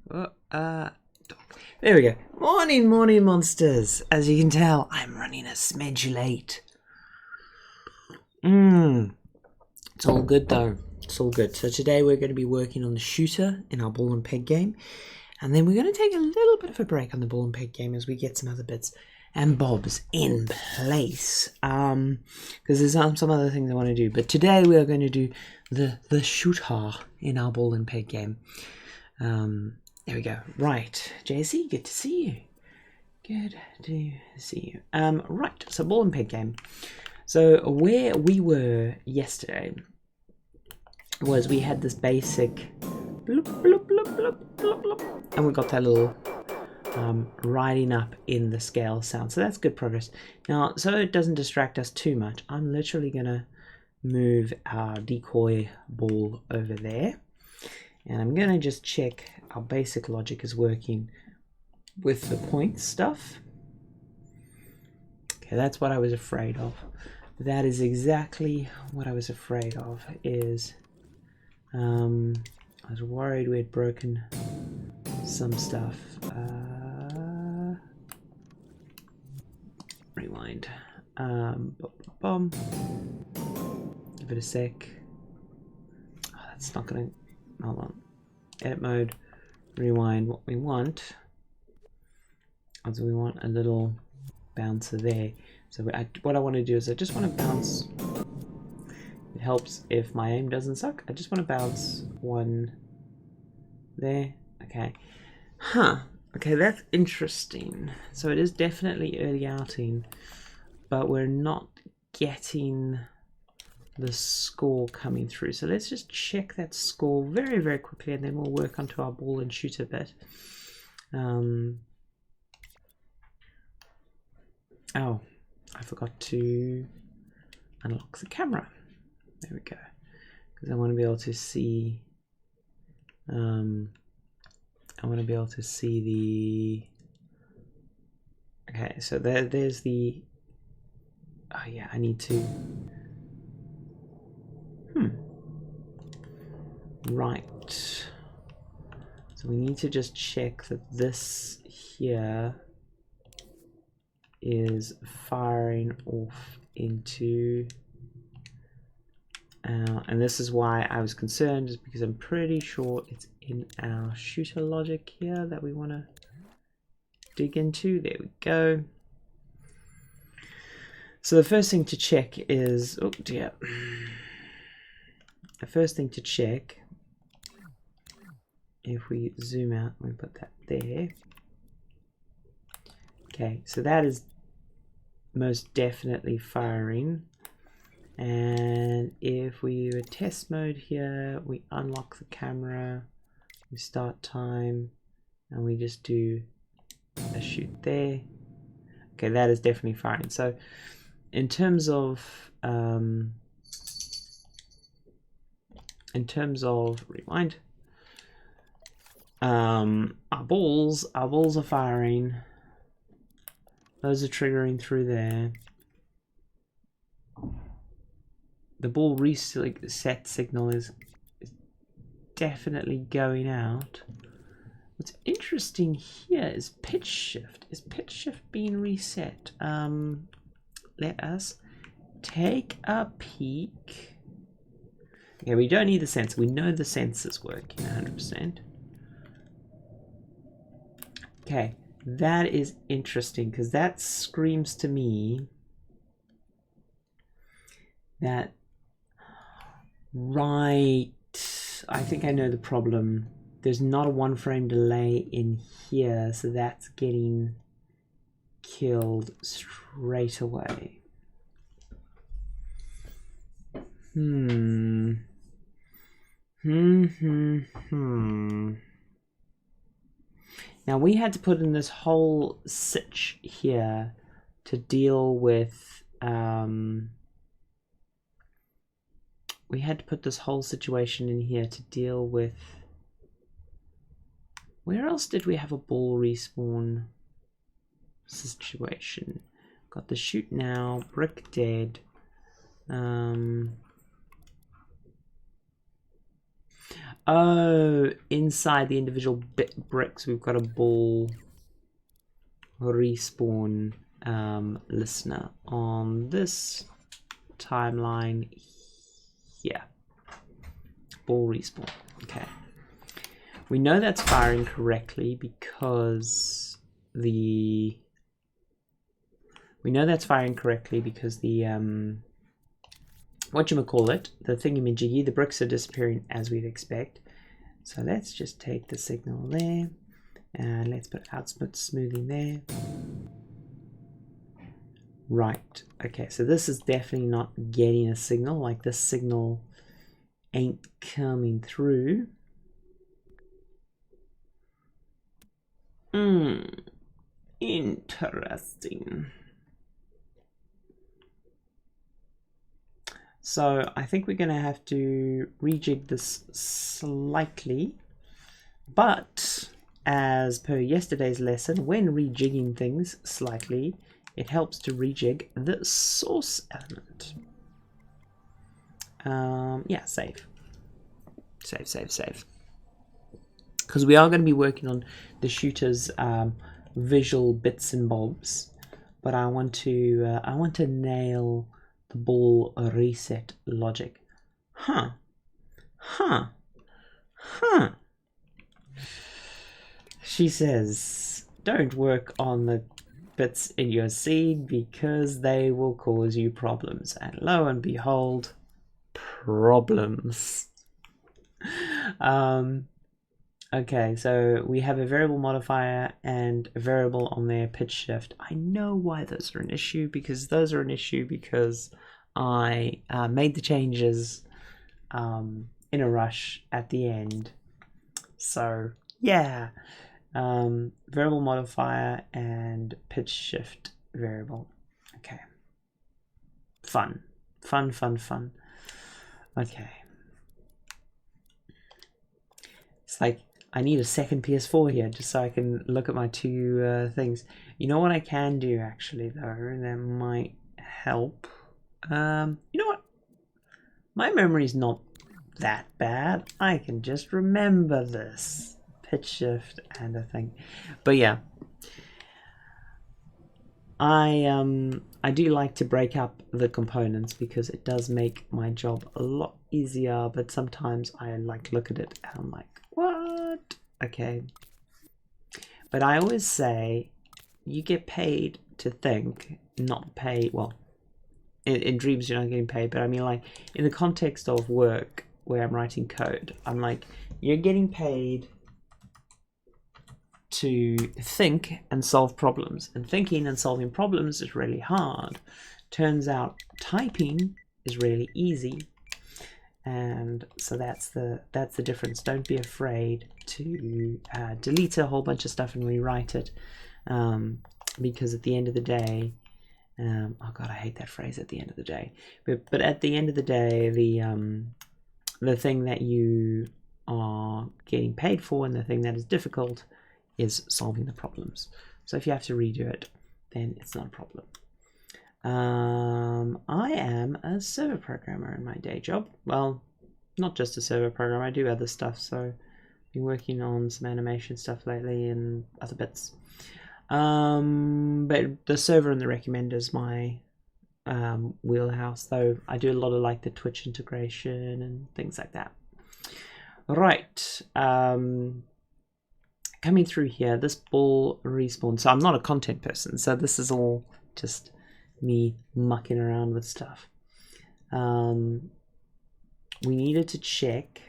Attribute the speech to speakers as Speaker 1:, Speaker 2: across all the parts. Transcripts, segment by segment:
Speaker 1: There we go. Morning, morning, monsters. As you can tell, I'm running a smidge late. It's all good though. It's all good. So today we're going to be working on the shooter in our ball and peg game. And then we're going to take a little bit of a break on the ball and peg game as we get some other bits and bobs in place. Because there's some other things I want to do. But today we are going to do the shooter in our ball and peg game. There we go. Right, JC, good to see you. Good to see you. Right, so ball and peg game. So where we were yesterday was we had this basic bloop, bloop, bloop, bloop, bloop, bloop, and we got that little riding up in the scale sound. So that's good progress. Now, so it doesn't distract us too much, I'm literally gonna move our decoy ball over there. And I'm gonna just check our basic logic is working with the point stuff. Okay, that's what I was afraid of. That is exactly what I was afraid of. I was worried we had broken some stuff. Rewind. Give it a sec. Oh, that's not gonna. Hold on. Edit mode. Rewind. What we want is we want a little bouncer there. So what I want to do is I just want to bounce. It helps if my aim doesn't suck. I just want to bounce one there. Okay. Huh. Okay, that's interesting. So it is definitely early outing, but we're not getting the score coming through. So let's just check that score very, very quickly, and then we'll work onto our ball and shoot a bit. Oh, I forgot to unlock the camera. There we go. Because I want to be able to see. I want to be able to see the. Okay, so there's the. Oh yeah, I need to. Right. So we need to just check that this here is firing off into. And this is why I was concerned, is because I'm pretty sure it's in our shooter logic here that we want to dig into. There we go. So the first thing to check is, oh dear. The first thing to check, if we zoom out, we put that there. Okay, so that is most definitely firing. And if we do a test mode here, we unlock the camera, we start time, and we just do a shoot there. Okay, that is definitely firing. So in terms of rewind, our balls are firing. Those are triggering through there. The ball reset signal is definitely going out. What's interesting here is pitch shift. Is pitch shift being reset? Let us take a peek. Okay, we don't need the sensor. We know the sensor's working 100%. Okay, that is interesting because that screams to me that. Right, I think I know the problem. There's not a 1 frame delay in here, so that's getting killed straight away. Now we had to put in this whole sitch here to deal with we had to put this whole situation in here to deal with. Where else did we have a ball respawn situation? Got the shoot now, brick dead. Oh, inside the individual bricks, we've got a ball respawn listener on this timeline here. Ball respawn. Okay. We know that's firing correctly because the whatchamacallit, the thingamajiggy, the bricks are disappearing as we'd expect. So let's just take the signal there and let's put output smoothing there. Right, okay, so this is definitely not getting a signal, like this signal ain't coming through. Interesting. So I think we're going to have to rejig this slightly, but as per yesterday's lesson, when rejigging things slightly, it helps to rejig the source element. Yeah, save. Because we are going to be working on the shooter's visual bits and bobs, but I want to nail the ball reset logic. Huh. She says, don't work on the bits in your seed because they will cause you problems. And lo and behold, problems. Okay, so we have a variable modifier and a variable on their pitch shift. I know why those are an issue, because I made the changes in a rush at the end. So yeah, variable modifier and pitch shift variable. Okay, fun. Okay, it's like I need a second PS4 here just so I can look at my two things. You know what I can do actually though, and that might help. You know what? My memory's not that bad. I can just remember this pitch shift and a thing. But yeah, I do like to break up the components because it does make my job a lot easier. But sometimes I like look at it and I'm like, what? Okay. But I always say you get paid to think, not pay. Well, in dreams you're not getting paid, but I mean like in the context of work where I'm writing code, I'm like, you're getting paid to think and solve problems, and thinking and solving problems is really hard. Turns out typing is really easy, and so that's the difference. Don't be afraid to delete a whole bunch of stuff and rewrite it, because at the end of the day, oh god, I hate that phrase, at the end of the day, but at the end of the day, the thing that you are getting paid for and the thing that is difficult is solving the problems. So if you have to redo it, then it's not a problem. I am a server programmer in my day job. Well, not just a server programmer, I do other stuff. So I've been working on some animation stuff lately and other bits. But the server and the recommender is my wheelhouse, though I do a lot of like the Twitch integration and things like that. Right. Coming through here, this ball respawn. So I'm not a content person, so this is all just me mucking around with stuff. We needed to check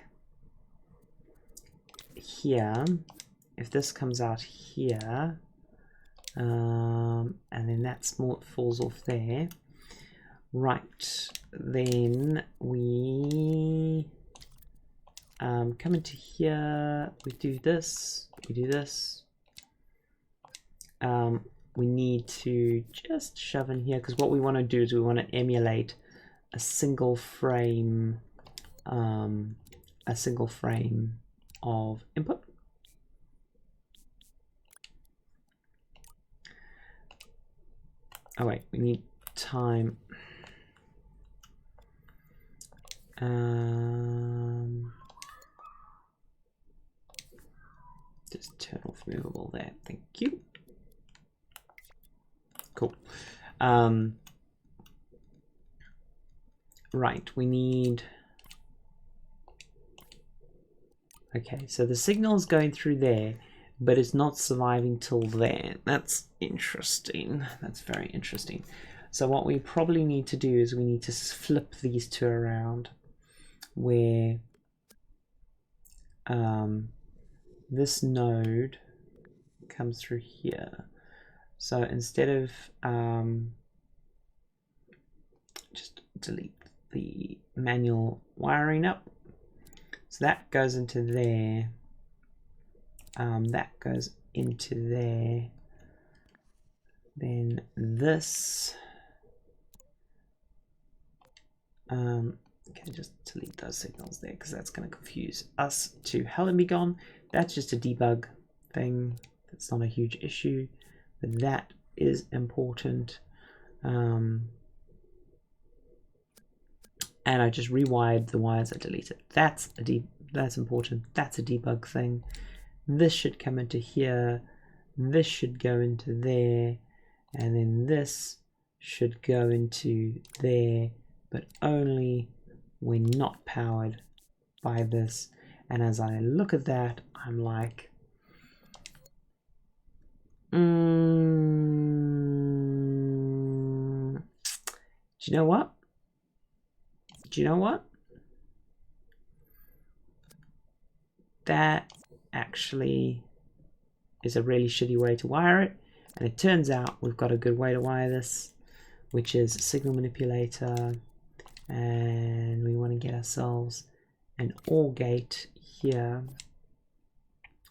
Speaker 1: here if this comes out here, and then that falls off there. Right, then we come into here, we do this, we need to just shove in here, because what we want to do is we want to emulate a single frame of input. Oh wait, we need time. just turn off movable there. Thank you. Cool. Right, we need... Okay, so the signal is going through there, but it's not surviving till there. That's interesting. That's very interesting. So what we probably need to do is we need to flip these two around, where this node comes through here. So instead of just delete the manual wiring up, so that goes into there, that goes into there, then this, okay, just delete those signals there because that's going to confuse us to hell and be gone. That's just a debug thing. That's not a huge issue, but that is important. And I just rewired the wires I deleted. That's important. That's a debug thing. This should come into here. This should go into there, and then this should go into there, but only when not powered by this. And as I look at that, I'm like, do you know what? Do you know what? That actually is a really shitty way to wire it. And it turns out we've got a good way to wire this, which is a signal manipulator. And we want to get ourselves an OR gate here.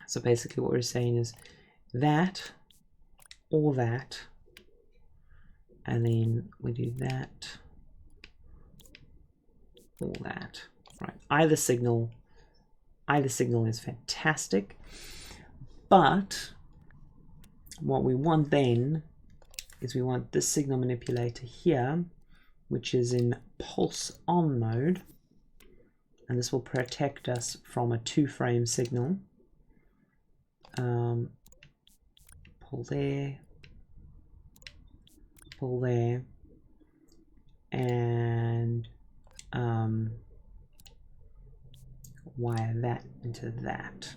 Speaker 1: So basically what we're saying is that or that. And then we do that. All that, right? Either signal is fantastic, but what we want then is we want this signal manipulator here, which is in pulse on mode, and this will protect us from a 2-frame signal. Pull there, and wire that into that.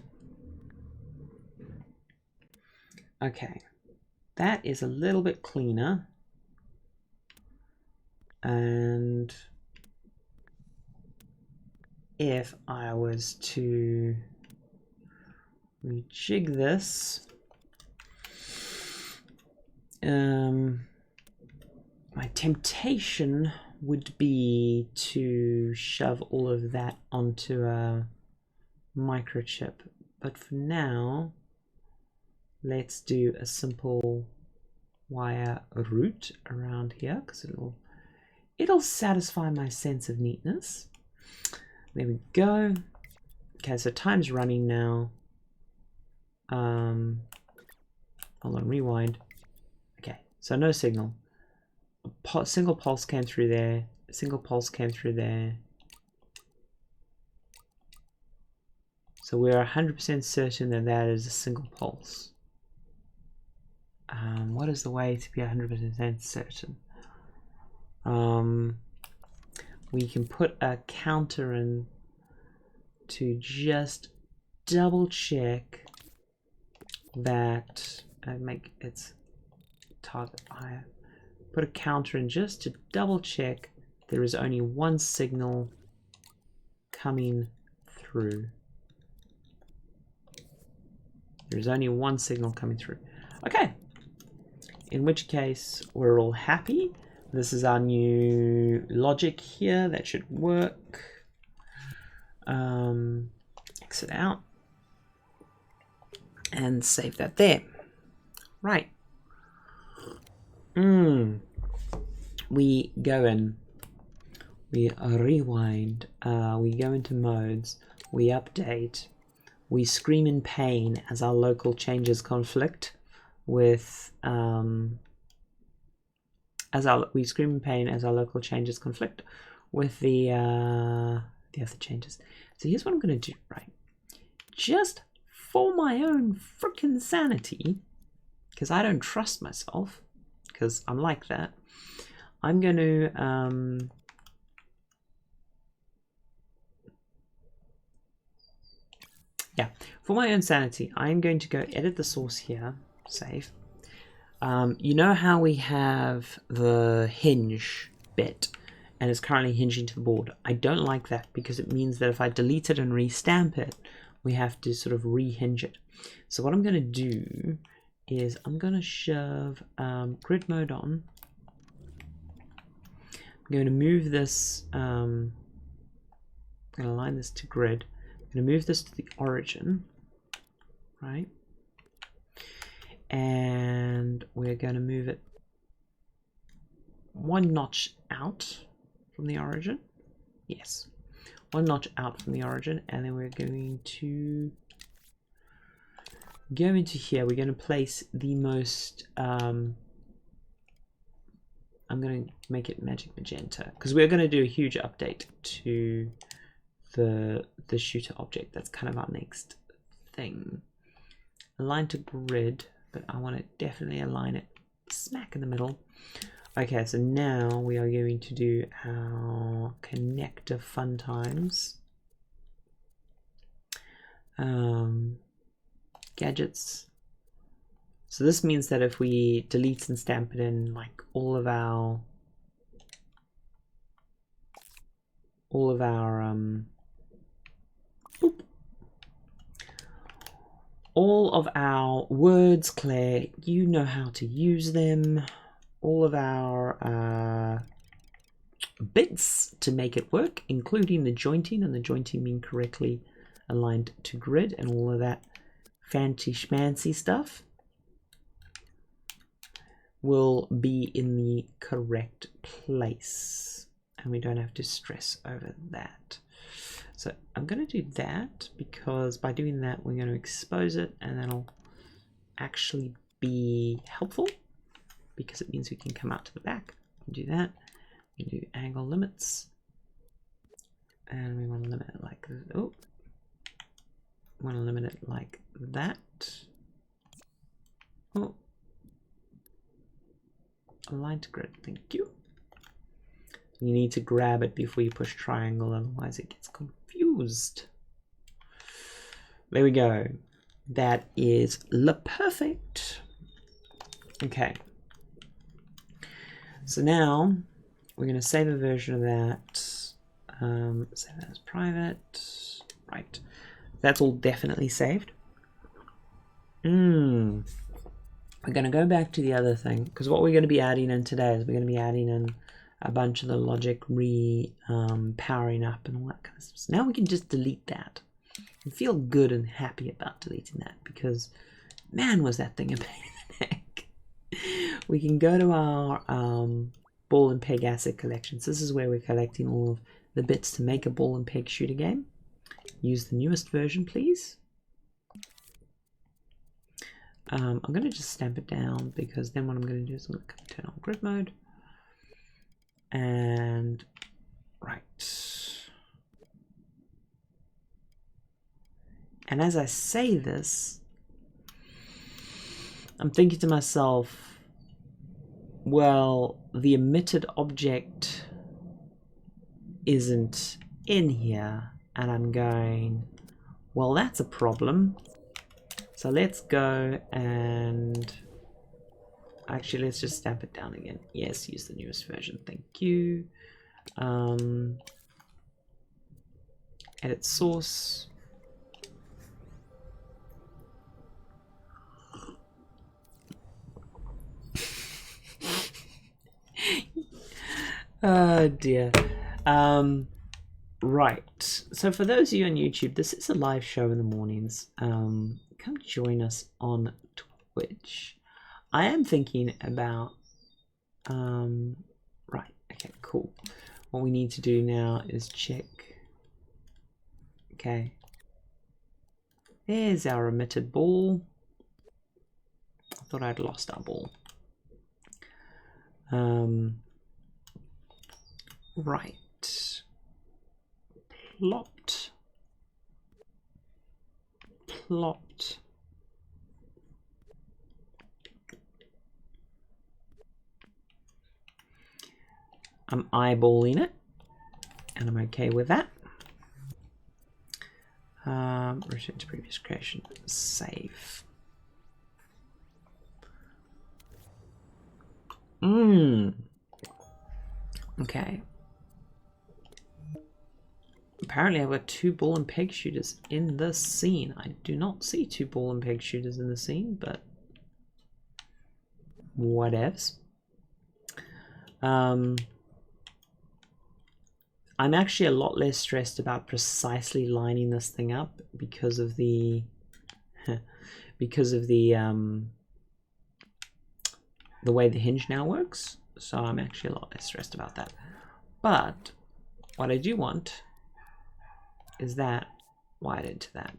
Speaker 1: Okay, that is a little bit cleaner. And if I was to rejig this, my temptation would be to shove all of that onto a microchip, but for now let's do a simple wire route around here because it'll satisfy my sense of neatness. There we go. Okay, so time's running now. Hold on, rewind. Okay, so no signal. A single pulse came through there, a single pulse came through there. So we're 100% certain that that is a single pulse. What is the way to be 100% certain? We can put a counter in to just double check that make its target higher. Put a counter in just to double check there is only one signal coming through. There's only one signal coming through. Okay, in which case we're all happy. This is our new logic here. That should work. Exit out and save that there. Right. We go in, we rewind, we go into modes, we update, we scream in pain as our local changes conflict with we scream in pain as our local changes conflict with the other changes. So here's what I'm going to do, right? Just for my own freaking sanity, because I don't trust myself, because I'm like that, I'm going to for my own sanity, I'm going to go edit the source here, save. You know how we have the hinge bit and it's currently hinging to the board? I don't like that because it means that if I delete it and restamp it, we have to sort of rehinge it. So what I'm going to do is I'm going to shove grid mode on. I'm going to move this, I'm going to align this to grid. I'm going to move this to the origin, right? And we're going to move it one notch out from the origin. Yes, one notch out from the origin, and then we're going to go into here. We're going to place the most I'm going to make it magic magenta because we're going to do a huge update to the shooter object. That's kind of our next thing. Align to grid, but I want to definitely align it smack in the middle. Okay, so now we are going to do our connector fun times. Gadgets. So this means that if we delete and stamp it in, like all of our words, Claire, you know how to use them. All of our bits to make it work, including the jointing, and the jointing being correctly aligned to grid, and all of that fancy schmancy stuff will be in the correct place, and we don't have to stress over that. So I'm going to do that because by doing that we're going to expose it, and that'll actually be helpful because it means we can come out to the back and do that. We do angle limits, and we want to limit it like want to limit it like that. Oh, align to grid. Thank you. You need to grab it before you push triangle, otherwise it gets confused. There we go. That is perfect. Okay. So now we're going to save a version of that. Save that as private. Right. That's all definitely saved. We're going to go back to the other thing, because what we're going to be adding in today is we're going to be adding in a bunch of the logic powering up and all that kind of stuff. So now we can just delete that and feel good and happy about deleting that, because man, was that thing a pain in the neck. We can go to our ball and peg asset collections. This is where we're collecting all of the bits to make a ball and peg shooter game. Use the newest version, please. I'm going to just stamp it down, because then what I'm going to do is I'm going to turn on grid mode. And right. And as I say this, I'm thinking to myself, well, the emitted object isn't in here. And I'm going, well, that's a problem. So let's go and actually let's just stamp it down again. Yes, use the newest version. Thank you. Edit source. Oh dear. Right, so for those of you on YouTube, this is a live show in the mornings. Come join us on Twitch. I am thinking about right, okay, cool. What we need to do now is check. Okay, there's our emitted ball. I thought I'd lost our ball. Right. Plopped. plot. I'm eyeballing it, and I'm okay with that. Return to previous creation. Save. Okay. Apparently I've got 2 ball and peg shooters in the scene. I do not see 2 ball and peg shooters in the scene, but whatevs. I'm actually a lot less stressed about precisely lining this thing up because of the the way the hinge now works. So I'm actually a lot less stressed about that. But what I do want is that wired to that.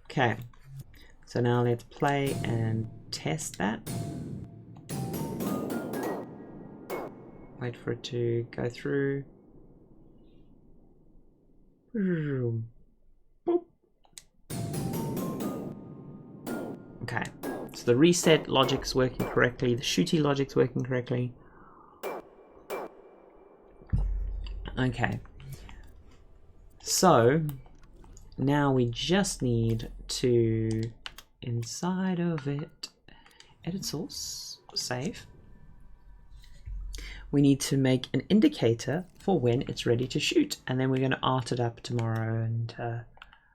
Speaker 1: Okay, so now let's play and test that. Wait for it to go through. Boop. Okay, so the reset logic's working correctly, the shooty logic's working correctly. Okay, so now we just need to, inside of it, edit source, save. We need to make an indicator for when it's ready to shoot, and then we're going to art it up tomorrow. And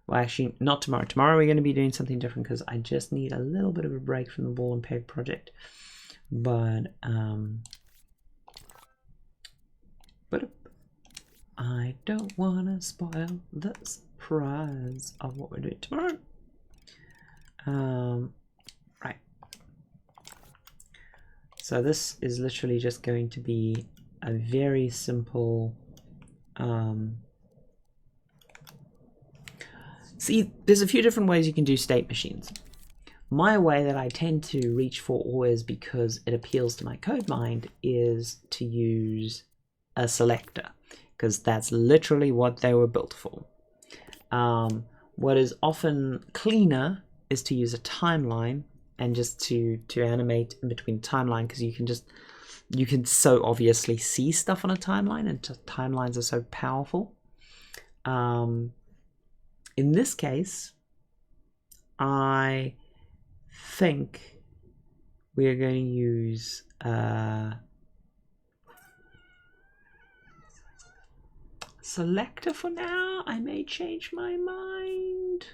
Speaker 1: well, actually not tomorrow. Tomorrow we're going to be doing something different because I just need a little bit of a break from the ball and peg project. But I don't want to spoil the surprise of what we're doing tomorrow. Right. So this is literally just going to be a very simple. See, there's a few different ways you can do state machines. My way that I tend to reach for always, because it appeals to my code mind, is to use a selector, because that's literally what they were built for. What is often cleaner is to use a timeline and just to animate in between timeline, because you can so obviously see stuff on a timeline, and timelines are so powerful. In this case, I think we are going to use selector for now. I may change my mind.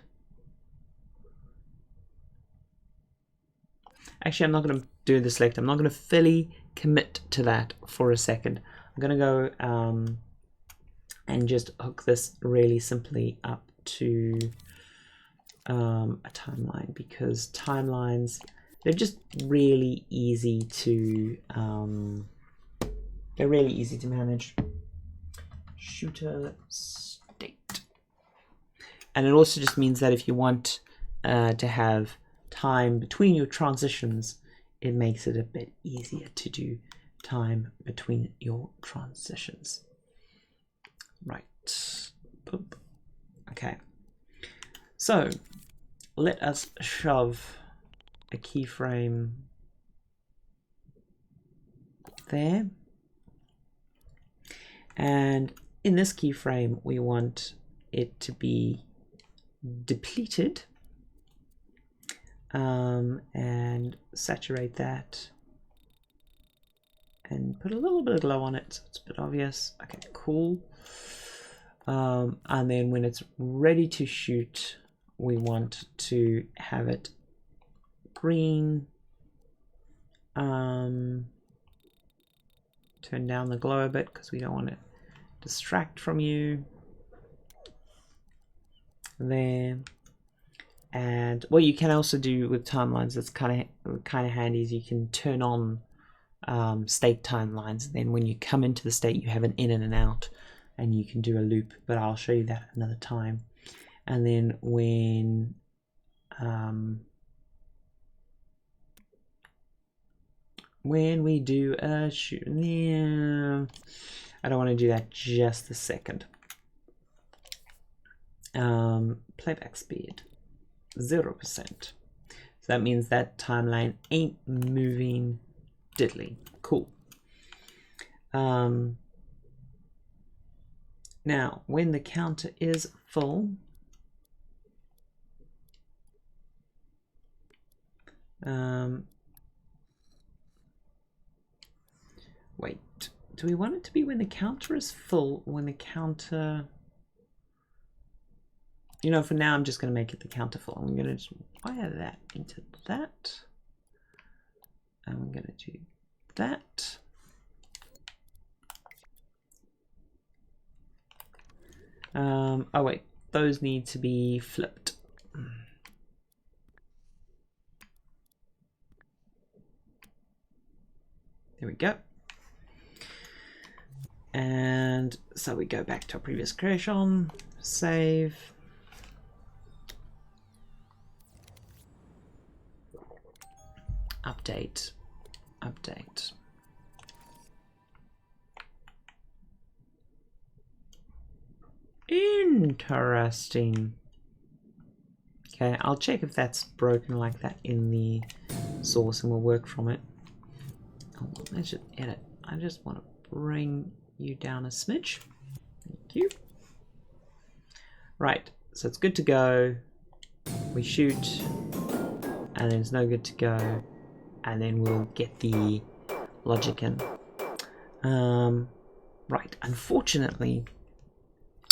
Speaker 1: Actually, I'm not going to do the select. I'm not going to fully commit to that for a second. I'm going to go and just hook this really simply up to a timeline, because timelines, they're just really easy to manage. Shooter state, and it also just means that if you want to have time between your transitions, it makes it a bit easier to do time between your transitions. Right. Boop. Okay. So let us shove a keyframe there. And in this keyframe, we want it to be depleted, and saturate that and put a little bit of glow on it so it's a bit obvious. Okay, cool. And then when it's ready to shoot, we want to have it green. Turn down the glow a bit because we don't want to distract from you. There. And what you can also do with timelines that's kind of handy is you can turn on state timelines. Then when you come into the state, you have an in and an out, and you can do a loop, but I'll show you that another time. And then when we do a shoot, yeah, I don't want to do that just a second. Playback speed 0%. So that means that timeline ain't moving diddly. Cool. Now, when the counter is full, wait, do we want it to be when the counter is full, or when the counter... You know, for now, I'm just going to make it the counter full. I'm going to just wire that into that. And we're going to do that. Oh wait, those need to be flipped. There we go. And so we go back to our previous creation, save. Update, update. Interesting. Okay, I'll check if that's broken like that in the source and we'll work from it. Oh, let's just edit. I just want to bring you down a smidge. Thank you. Right, so it's good to go. We shoot, and then it's no good to go. And then we'll get the logic in. Right, unfortunately,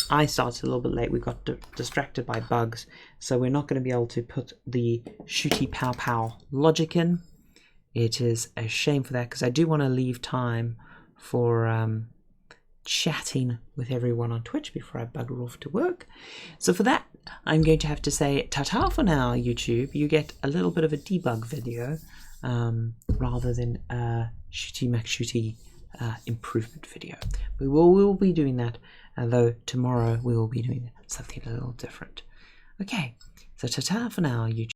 Speaker 1: I started a little bit late. We got distracted by bugs, so we're not going to be able to put the shooty pow pow logic in. It is a shame for that, because I do want to leave time for chatting with everyone on Twitch before I bugger off to work. So for that, I'm going to have to say ta-ta for now, YouTube. You get a little bit of a debug video. Rather than a shooty McShooty improvement video. We will be doing that, though tomorrow we will be doing something a little different. Okay, so ta-ta for now, YouTube.